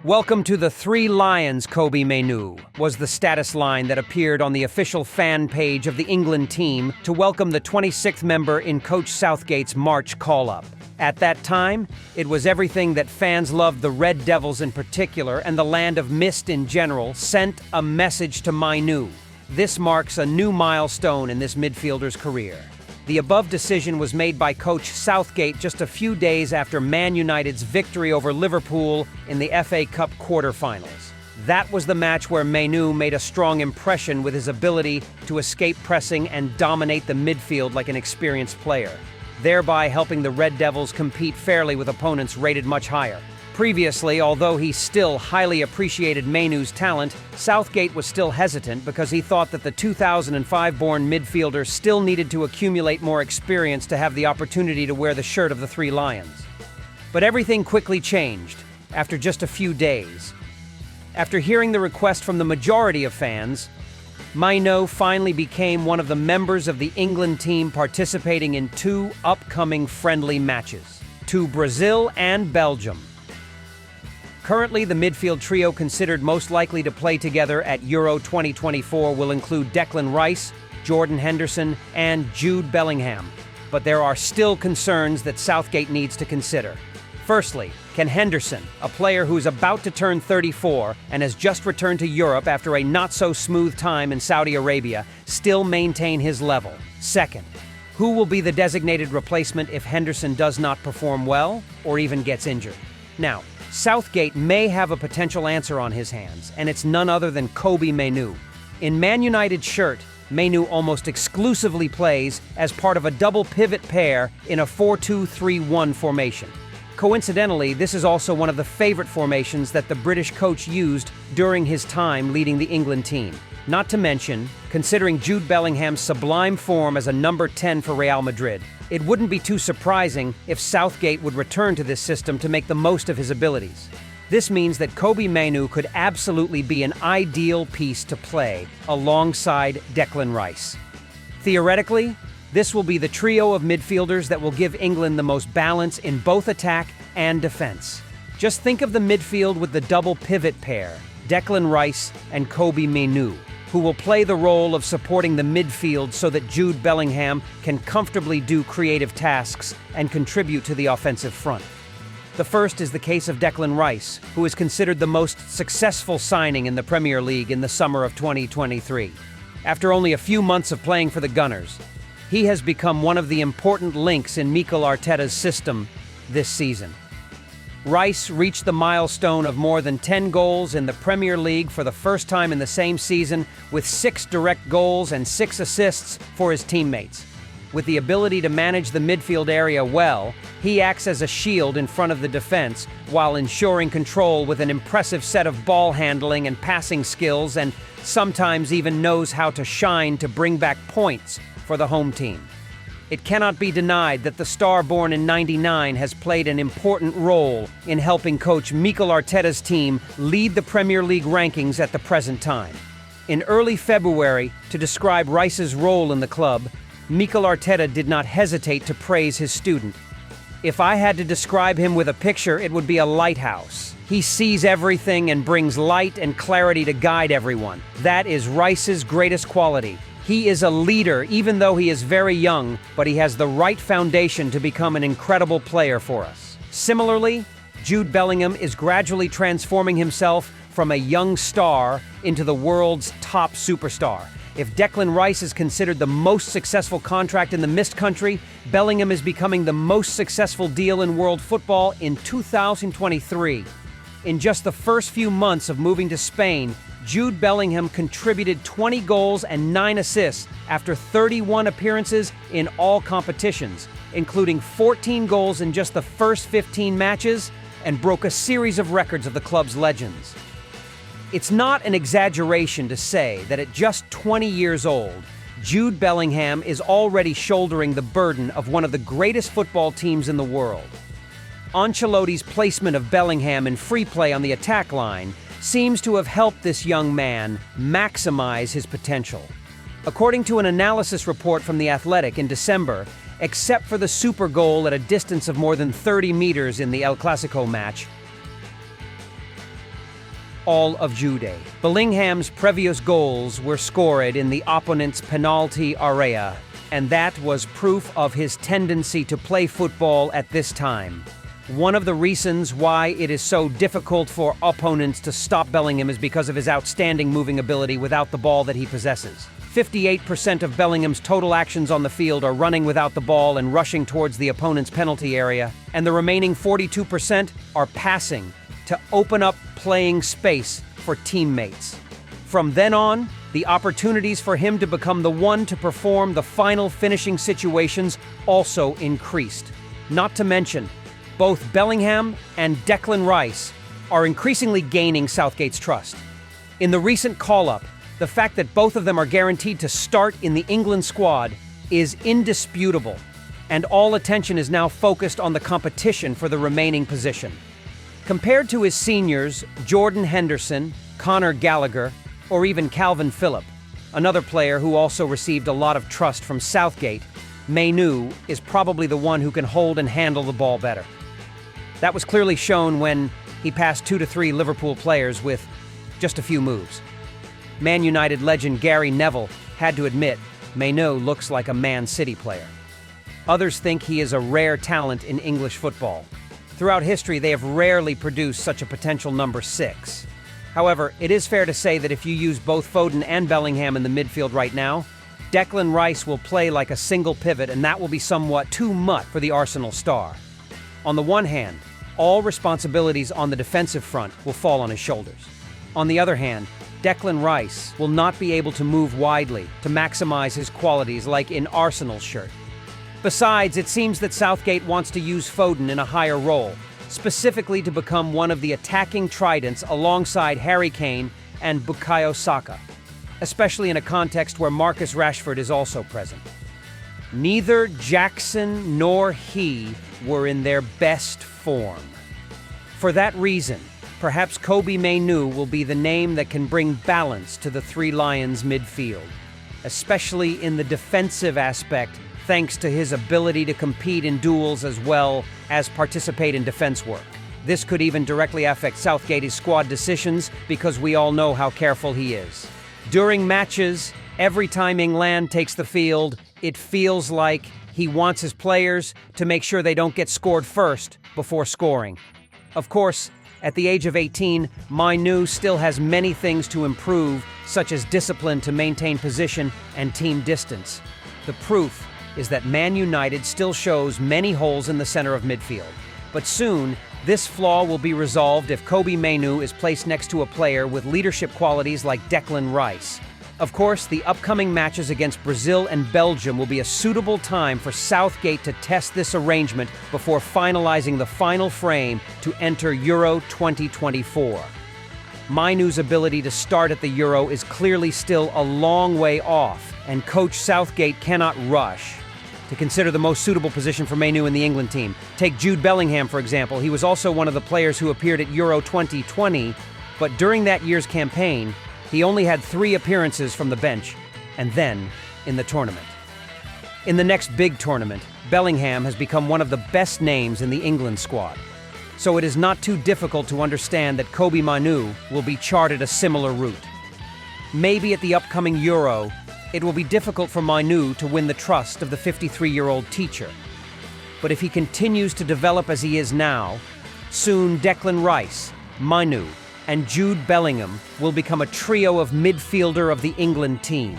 Welcome to the Three Lions, Kobe Mainoo, was the status line that appeared on the official fan page of the England team to welcome the 26th member in Coach Southgate's March call-up. At that time, it was everything that fans loved the Red Devils in particular and the land of mist in general sent a message to Mainoo. This marks a new milestone in this midfielder's career. The above decision was made by Coach Southgate just a few days after Man United's victory over Liverpool in the FA Cup quarter-finals. That was the match where Mainoo made a strong impression with his ability to escape pressing and dominate the midfield like an experienced player, thereby helping the Red Devils compete fairly with opponents rated much higher. Previously, although he still highly appreciated Mainoo's talent, Southgate was still hesitant because he thought that the 2005-born midfielder still needed to accumulate more experience to have the opportunity to wear the shirt of the Three Lions. But everything quickly changed after just a few days. After hearing the request from the majority of fans, Mainoo finally became one of the members of the England team participating in two upcoming friendly matches to Brazil and Belgium. Currently, the midfield trio considered most likely to play together at Euro 2024 will include Declan Rice, Jordan Henderson, and Jude Bellingham. But there are still concerns that Southgate needs to consider. Firstly, can Henderson, a player who's about to turn 34 and has just returned to Europe after a not-so-smooth time in Saudi Arabia, still maintain his level? Second, who will be the designated replacement if Henderson does not perform well or even gets injured? Now, Southgate may have a potential answer on his hands, and it's none other than Kobe Mainoo. In Man United's shirt, Mainoo almost exclusively plays as part of a double pivot pair in a 4-2-3-1 formation. Coincidentally, this is also one of the favorite formations that the British coach used during his time leading the England team. Not to mention, considering Jude Bellingham's sublime form as a number 10 for Real Madrid, it wouldn't be too surprising if Southgate would return to this system to make the most of his abilities. This means that Kobe Mainoo could absolutely be an ideal piece to play alongside Declan Rice. Theoretically, this will be the trio of midfielders that will give England the most balance in both attack and defense. Just think of the midfield with the double pivot pair, Declan Rice and Kobe Mainoo, who will play the role of supporting the midfield so that Jude Bellingham can comfortably do creative tasks and contribute to the offensive front. The first is the case of Declan Rice, who is considered the most successful signing in the Premier League in the summer of 2023. After only a few months of playing for the Gunners, he has become one of the important links in Mikel Arteta's system this season. Rice reached the milestone of more than 10 goals in the Premier League for the first time in the same season, with 6 direct goals and 6 assists for his teammates. With the ability to manage the midfield area well, he acts as a shield in front of the defense while ensuring control with an impressive set of ball handling and passing skills, and sometimes even knows how to shine to bring back points for the home team. It cannot be denied that the star born in '99 has played an important role in helping coach Mikel Arteta's team lead the Premier League rankings at the present time. In early February, to describe Rice's role in the club, Mikel Arteta did not hesitate to praise his student. If I had to describe him with a picture, it would be a lighthouse. He sees everything and brings light and clarity to guide everyone. That is Rice's greatest quality. He is a leader, even though he is very young, but he has the right foundation to become an incredible player for us. Similarly, Jude Bellingham is gradually transforming himself from a young star into the world's top superstar. If Declan Rice is considered the most successful contract in the Mist country, Bellingham is becoming the most successful deal in world football in 2023. In just the first few months of moving to Spain, Jude Bellingham contributed 20 goals and 9 assists after 31 appearances in all competitions, including 14 goals in just the first 15 matches, and broke a series of records of the club's legends. It's not an exaggeration to say that at just 20 years old, Jude Bellingham is already shouldering the burden of one of the greatest football teams in the world. Ancelotti's placement of Bellingham in free play on the attack line seems to have helped this young man maximize his potential. According to an analysis report from The Athletic in December, except for the super goal at a distance of more than 30 meters in the El Clasico match, all of Jude. Bellingham's previous goals were scored in the opponent's penalty area, and that was proof of his tendency to play football at this time. One of the reasons why it is so difficult for opponents to stop Bellingham is because of his outstanding moving ability without the ball that he possesses. 58% of Bellingham's total actions on the field are running without the ball and rushing towards the opponent's penalty area, and the remaining 42% are passing to open up playing space for teammates. From then on, the opportunities for him to become the one to perform the final finishing situations also increased. Not to mention, both Bellingham and Declan Rice are increasingly gaining Southgate's trust. In the recent call-up, the fact that both of them are guaranteed to start in the England squad is indisputable, and all attention is now focused on the competition for the remaining position. Compared to his seniors, Jordan Henderson, Conor Gallagher, or even Calvin Phillip, another player who also received a lot of trust from Southgate, Mainoo is probably the one who can hold and handle the ball better. That was clearly shown when he passed 2 to 3 Liverpool players with just a few moves. Man United legend Gary Neville had to admit Mainoo looks like a Man City player. Others think he is a rare talent in English football. Throughout history, they have rarely produced such a potential number 6. However, it is fair to say that if you use both Foden and Bellingham in the midfield right now, Declan Rice will play like a single pivot, and that will be somewhat too much for the Arsenal star. On the one hand, all responsibilities on the defensive front will fall on his shoulders. On the other hand, Declan Rice will not be able to move widely to maximize his qualities like in Arsenal's shirt. Besides, it seems that Southgate wants to use Foden in a higher role, specifically to become one of the attacking tridents alongside Harry Kane and Bukayo Saka, especially in a context where Marcus Rashford is also present. Neither Jackson nor he were in their best form. For that reason, perhaps Kobbie Mainoo will be the name that can bring balance to the Three Lions midfield, especially in the defensive aspect, thanks to his ability to compete in duels as well as participate in defense work. This could even directly affect Southgate's squad decisions because we all know how careful he is. During matches, every time England takes the field, it feels like he wants his players to make sure they don't get scored first before scoring. Of course, at the age of 18, Mainoo still has many things to improve, such as discipline to maintain position and team distance. The proof is that Man United still shows many holes in the center of midfield. But soon, this flaw will be resolved if Kobbie Mainoo is placed next to a player with leadership qualities like Declan Rice. Of course, the upcoming matches against Brazil and Belgium will be a suitable time for Southgate to test this arrangement before finalizing the final frame to enter Euro 2024. Mainoo's ability to start at the Euro is clearly still a long way off, and Coach Southgate cannot rush to consider the most suitable position for Mainoo in the England team. Take Jude Bellingham, for example. He was also one of the players who appeared at Euro 2020, but during that year's campaign, he only had 3 appearances from the bench, and then in the tournament. In the next big tournament, Bellingham has become one of the best names in the England squad. So it is not too difficult to understand that Kobbie Mainoo will be charted a similar route. Maybe at the upcoming Euro, it will be difficult for Mainoo to win the trust of the 53-year-old teacher. But if he continues to develop as he is now, soon Declan Rice, Mainoo, and Jude Bellingham will become a trio of midfielder of the England team.